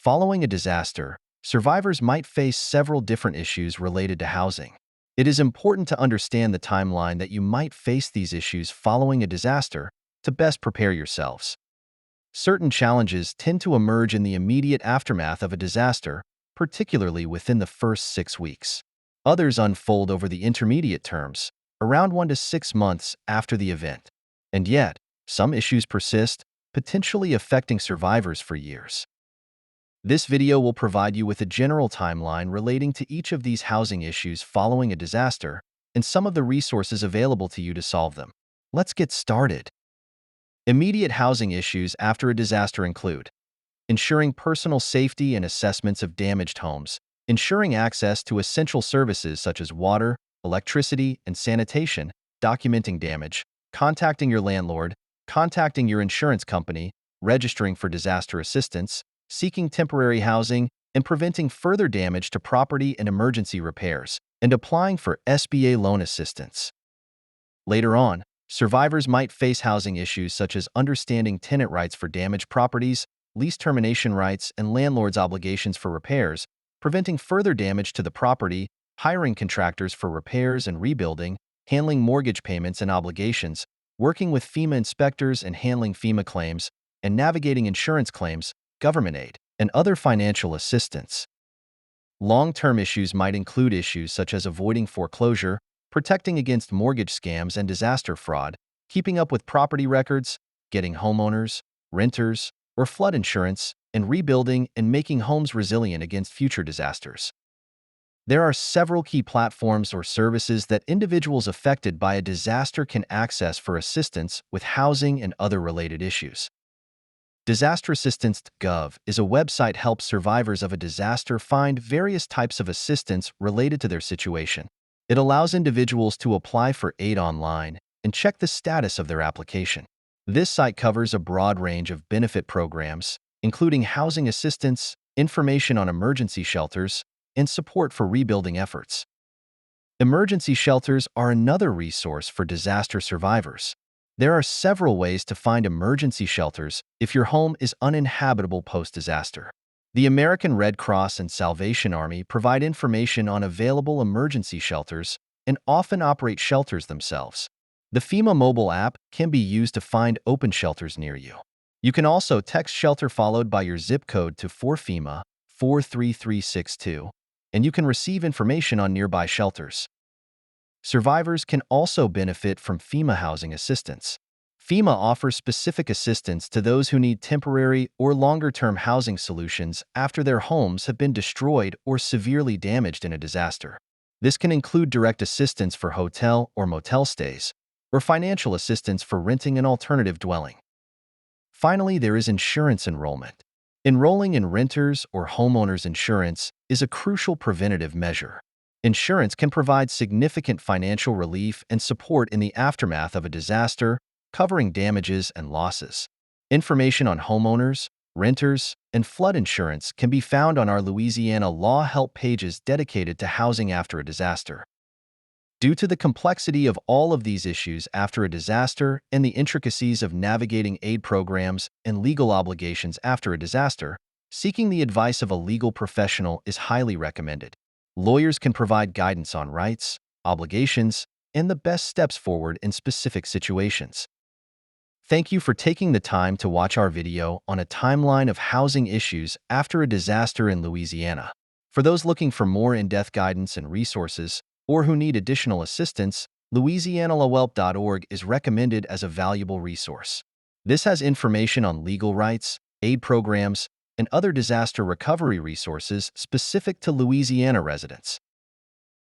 Following a disaster, survivors might face several different issues related to housing. It is important to understand the timeline that you might face these issues following a disaster to best prepare yourselves. Certain challenges tend to emerge in the immediate aftermath of a disaster, particularly within the first 6 weeks. Others unfold over the intermediate terms, around 1 to 6 months after the event. And yet, some issues persist, potentially affecting survivors for years. This video will provide you with a general timeline relating to each of these housing issues following a disaster and some of the resources available to you to solve them. Let's get started. Immediate housing issues after a disaster include ensuring personal safety and assessments of damaged homes, ensuring access to essential services such as water, electricity, and sanitation, documenting damage, contacting your landlord, contacting your insurance company, registering for disaster assistance, seeking temporary housing, and preventing further damage to property and emergency repairs, and applying for SBA loan assistance. Later on, survivors might face housing issues such as understanding tenant rights for damaged properties, lease termination rights, and landlord's obligations for repairs, preventing further damage to the property, hiring contractors for repairs and rebuilding, handling mortgage payments and obligations, working with FEMA inspectors and handling FEMA claims, and navigating insurance claims, government aid, and other financial assistance. Long-term issues might include issues such as avoiding foreclosure, protecting against mortgage scams and disaster fraud, keeping up with property records, getting homeowners, renters, or flood insurance, and rebuilding and making homes resilient against future disasters. There are several key platforms or services that individuals affected by a disaster can access for assistance with housing and other related issues. DisasterAssistance.gov is a website that helps survivors of a disaster find various types of assistance related to their situation. It allows individuals to apply for aid online and check the status of their application. This site covers a broad range of benefit programs, including housing assistance, information on emergency shelters, and support for rebuilding efforts. Emergency shelters are another resource for disaster survivors. There are several ways to find emergency shelters if your home is uninhabitable post-disaster. The American Red Cross and Salvation Army provide information on available emergency shelters and often operate shelters themselves. The FEMA mobile app can be used to find open shelters near you. You can also text shelter followed by your zip code to 4FEMA 43362, and you can receive information on nearby shelters. Survivors can also benefit from FEMA housing assistance. FEMA offers specific assistance to those who need temporary or longer-term housing solutions after their homes have been destroyed or severely damaged in a disaster. This can include direct assistance for hotel or motel stays, or financial assistance for renting an alternative dwelling. Finally, there is insurance enrollment. Enrolling in renters or homeowners insurance is a crucial preventative measure. Insurance can provide significant financial relief and support in the aftermath of a disaster, covering damages and losses. Information on homeowners, renters, and flood insurance can be found on our Louisiana Law Help pages dedicated to housing after a disaster. Due to the complexity of all of these issues after a disaster and the intricacies of navigating aid programs and legal obligations after a disaster, seeking the advice of a legal professional is highly recommended. Lawyers can provide guidance on rights, obligations, and the best steps forward in specific situations. Thank you for taking the time to watch our video on a timeline of housing issues after a disaster in Louisiana. For those looking for more in-depth guidance and resources, or who need additional assistance, LouisianaLawHelp.org is recommended as a valuable resource. This has information on legal rights, aid programs, and other disaster recovery resources specific to Louisiana residents.